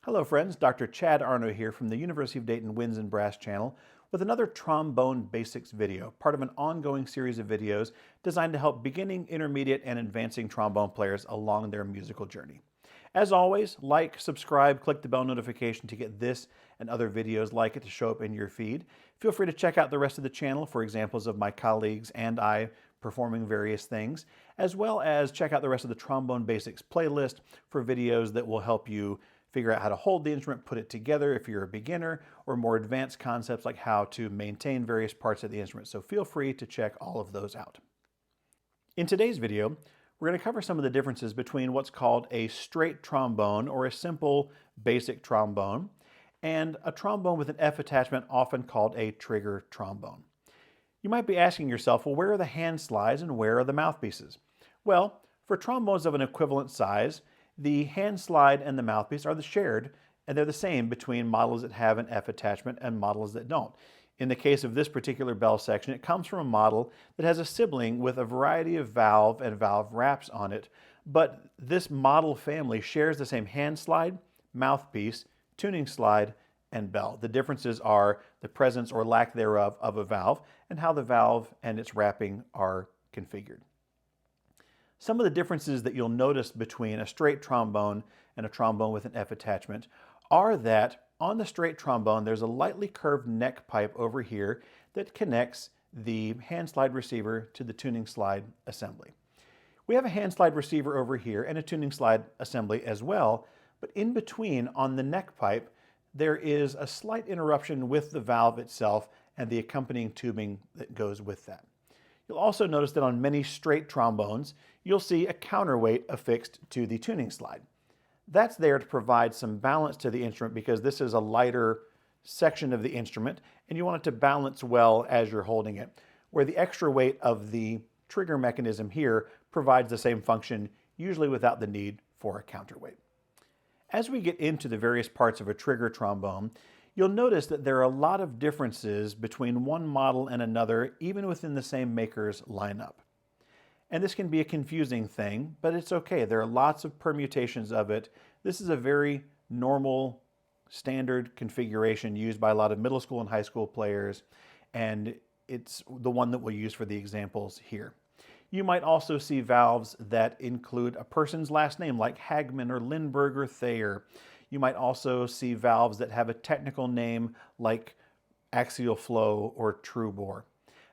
Hello friends, Dr. Chad Arnow here from the University of Dayton Winds and Brass channel with another Trombone Basics video, part of an ongoing series of videos designed to help beginning, intermediate, and advancing trombone players along their musical journey. As always, like, subscribe, click the bell notification to get this and other videos like it to show up in your feed. Feel free to check out the rest of the channel for examples of my colleagues and I performing various things, as well as check out the rest of the Trombone Basics playlist for videos that will help you figure out how to hold the instrument, put it together if you're a beginner, or more advanced concepts like how to maintain various parts of the instrument. So feel free to check all of those out. In today's video, we're going to cover some of the differences between what's called a straight trombone or a simple basic trombone and a trombone with an F attachment, often called a trigger trombone. You might be asking yourself, well, where are the hand slides and where are the mouthpieces? Well, for trombones of an equivalent size, the hand slide and the mouthpiece are shared, and they're the same between models that have an F attachment and models that don't. In the case of this particular bell section, it comes from a model that has a sibling with a variety of valve and valve wraps on it, but this model family shares the same hand slide, mouthpiece, tuning slide, and bell. The differences are the presence or lack thereof of a valve and how the valve and its wrapping are configured. Some of the differences that you'll notice between a straight trombone and a trombone with an F attachment are that on the straight trombone, there's a lightly curved neck pipe over here that connects the hand slide receiver to the tuning slide assembly. We have a hand slide receiver over here and a tuning slide assembly as well, but in between on the neck pipe, there is a slight interruption with the valve itself and the accompanying tubing that goes with that. You'll also notice that on many straight trombones, you'll see a counterweight affixed to the tuning slide. That's there to provide some balance to the instrument because this is a lighter section of the instrument and you want it to balance well as you're holding it, where the extra weight of the trigger mechanism here provides the same function, usually without the need for a counterweight. As we get into the various parts of a trigger trombone, you'll notice that there are a lot of differences between one model and another, even within the same maker's lineup. And this can be a confusing thing, but it's okay. There are lots of permutations of it. This is a very normal, standard configuration used by a lot of middle school and high school players, and it's the one that we'll use for the examples here. You might also see valves that include a person's last name, like Hagman or Lindbergh or Thayer. You might also see valves that have a technical name like axial flow or true bore.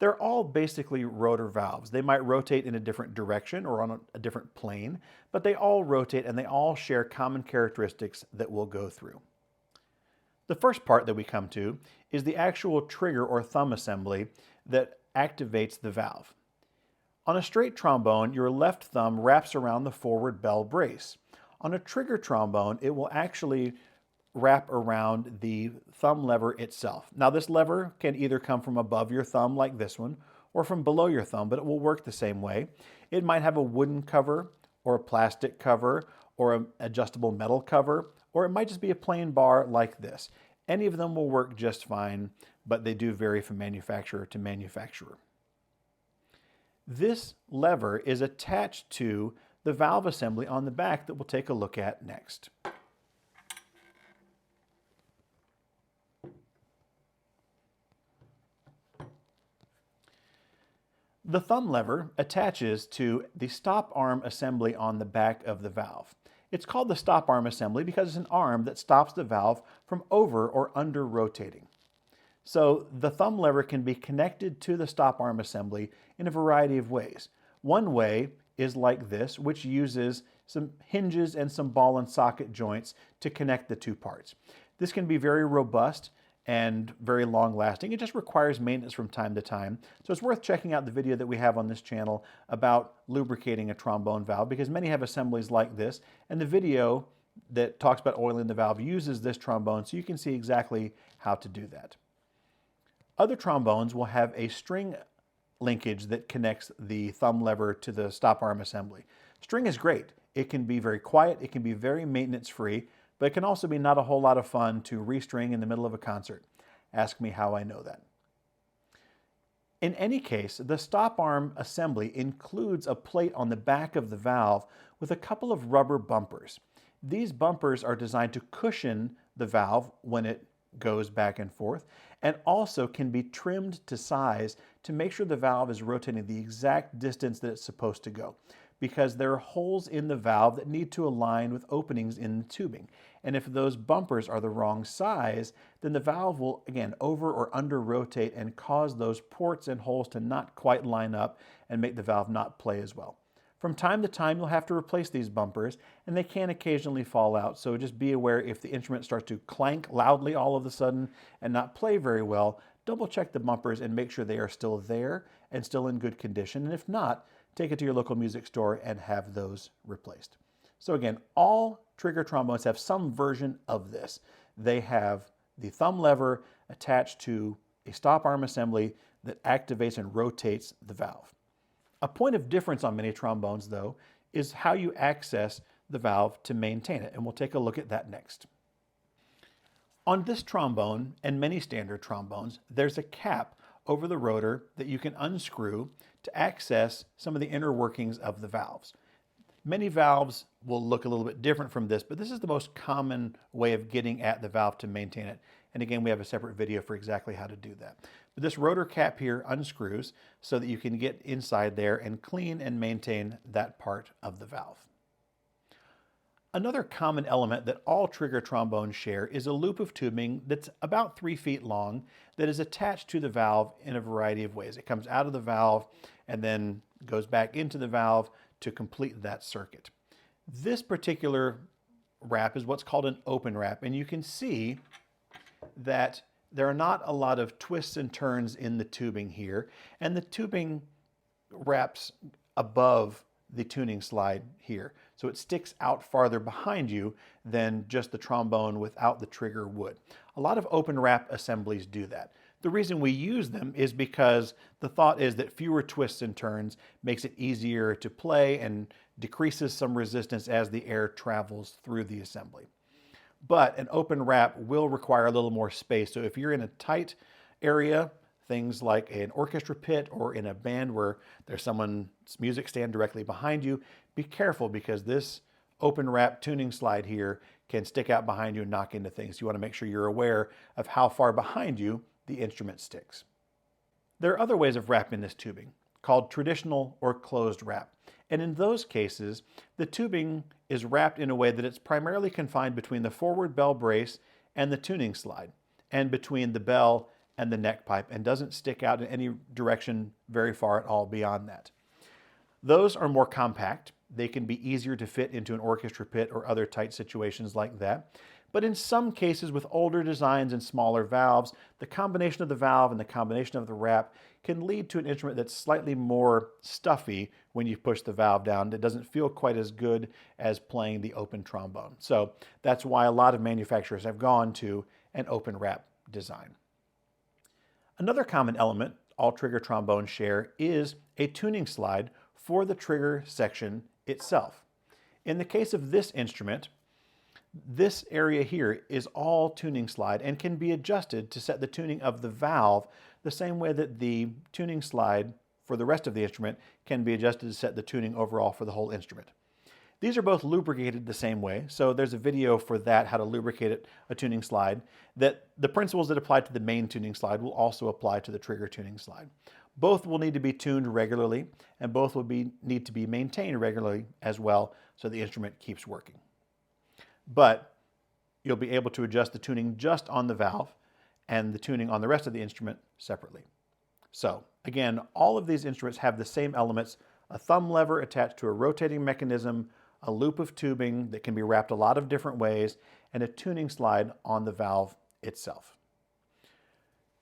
They're all basically rotor valves. They might rotate in a different direction or on a different plane, but they all rotate and they all share common characteristics that we'll go through. The first part that we come to is the actual trigger or thumb assembly that activates the valve. On a straight trombone, your left thumb wraps around the forward bell brace. On a trigger trombone, it will actually wrap around the thumb lever itself. Now this lever can either come from above your thumb like this one or from below your thumb, but it will work the same way. It might have a wooden cover or a plastic cover or an adjustable metal cover, or it might just be a plain bar like this. Any of them will work just fine, but they do vary from manufacturer to manufacturer. This lever is attached to the valve assembly on the back that we'll take a look at next. The thumb lever attaches to the stop arm assembly on the back of the valve. It's called the stop arm assembly because it's an arm that stops the valve from over or under rotating. So the thumb lever can be connected to the stop arm assembly in a variety of ways. One way is like this, which uses some hinges and some ball and socket joints to connect the two parts. This can be very robust and very long lasting. It just requires maintenance from time to time. So it's worth checking out the video that we have on this channel about lubricating a trombone valve because many have assemblies like this, and the video that talks about oiling the valve uses this trombone so you can see exactly how to do that. Other trombones will have a string linkage that connects the thumb lever to the stop arm assembly. String is great. It can be very quiet, it can be very maintenance free, but it can also be not a whole lot of fun to restring in the middle of a concert. Ask me how I know that. In any case, the stop arm assembly includes a plate on the back of the valve with a couple of rubber bumpers. These bumpers are designed to cushion the valve when it goes back and forth, and also can be trimmed to size to make sure the valve is rotating the exact distance that it's supposed to go, because there are holes in the valve that need to align with openings in the tubing. And if those bumpers are the wrong size, then the valve will, again, over or under rotate and cause those ports and holes to not quite line up and make the valve not play as well. From time to time, you'll have to replace these bumpers, and they can occasionally fall out, so just be aware if the instrument starts to clank loudly all of a sudden and not play very well, double check the bumpers and make sure they are still there and still in good condition, and if not, take it to your local music store and have those replaced. So again, all trigger trombones have some version of this. They have the thumb lever attached to a stop arm assembly that activates and rotates the valve. A point of difference on many trombones, though, is how you access the valve to maintain it, and we'll take a look at that next. On this trombone, and many standard trombones, there's a cap over the rotor that you can unscrew to access some of the inner workings of the valves. Many valves will look a little bit different from this, but this is the most common way of getting at the valve to maintain it. And again, we have a separate video for exactly how to do that. But this rotor cap here unscrews so that you can get inside there and clean and maintain that part of the valve. Another common element that all trigger trombones share is a loop of tubing that's about 3 feet long that is attached to the valve in a variety of ways. It comes out of the valve and then goes back into the valve to complete that circuit. This particular wrap is what's called an open wrap, and you can see that there are not a lot of twists and turns in the tubing here, and the tubing wraps above the tuning slide here. So it sticks out farther behind you than just the trombone without the trigger would. A lot of open wrap assemblies do that. The reason we use them is because the thought is that fewer twists and turns makes it easier to play and decreases some resistance as the air travels through the assembly. But an open wrap will require a little more space. So if you're in a tight area, things like an orchestra pit or in a band where there's someone's music stand directly behind you, be careful because this open wrap tuning slide here can stick out behind you and knock into things. You want to make sure you're aware of how far behind you the instrument sticks. There are other ways of wrapping this tubing, called traditional or closed wrap. And in those cases, the tubing is wrapped in a way that it's primarily confined between the forward bell brace and the tuning slide, and between the bell and the neck pipe, and doesn't stick out in any direction very far at all beyond that. Those are more compact. They can be easier to fit into an orchestra pit or other tight situations like that. But in some cases with older designs and smaller valves, the combination of the valve and the combination of the wrap can lead to an instrument that's slightly more stuffy when you push the valve down. It doesn't feel quite as good as playing the open trombone. So that's why a lot of manufacturers have gone to an open wrap design. Another common element all trigger trombones share is a tuning slide for the trigger section itself. In the case of this instrument, this area here is all tuning slide and can be adjusted to set the tuning of the valve the same way that the tuning slide for the rest of the instrument can be adjusted to set the tuning overall for the whole instrument. These are both lubricated the same way, so there's a video for that, how to lubricate a tuning slide, that the principles that apply to the main tuning slide will also apply to the trigger tuning slide. Both will need to be tuned regularly, and both will need to be maintained regularly as well so the instrument keeps working. But you'll be able to adjust the tuning just on the valve and the tuning on the rest of the instrument separately. So again, all of these instruments have the same elements: a thumb lever attached to a rotating mechanism, a loop of tubing that can be wrapped a lot of different ways, and a tuning slide on the valve itself.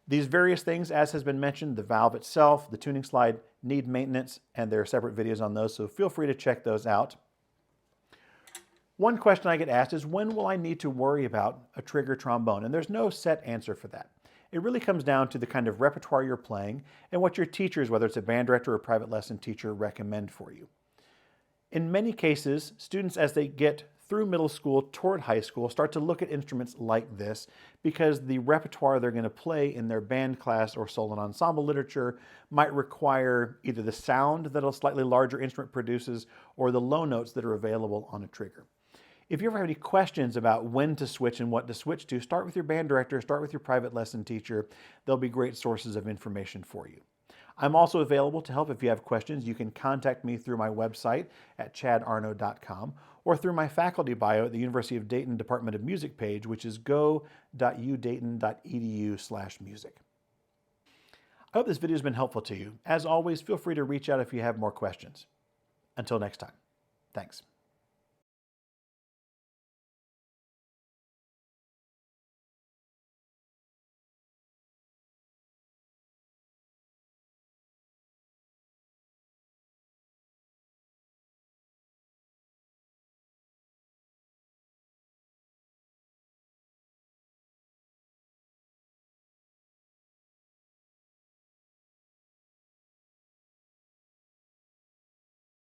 These various things, as has been mentioned, the valve itself, the tuning slide, need maintenance, and there are separate videos on those, so feel free to check those out. One question I get asked is, when will I need to worry about a trigger trombone? And there's no set answer for that. It really comes down to the kind of repertoire you're playing and what your teachers, whether it's a band director or a private lesson teacher, recommend for you. In many cases, students, as they get through middle school toward high school, start to look at instruments like this because the repertoire they're going to play in their band class or solo and ensemble literature might require either the sound that a slightly larger instrument produces or the low notes that are available on a trigger. If you ever have any questions about when to switch and what to switch to, start with your band director, start with your private lesson teacher. They'll be great sources of information for you. I'm also available to help if you have questions. You can contact me through my website at chadarnow.com or through my faculty bio at the University of Dayton Department of Music page, which is go.udayton.edu/music. I hope this video has been helpful to you. As always, feel free to reach out if you have more questions. Until next time, thanks.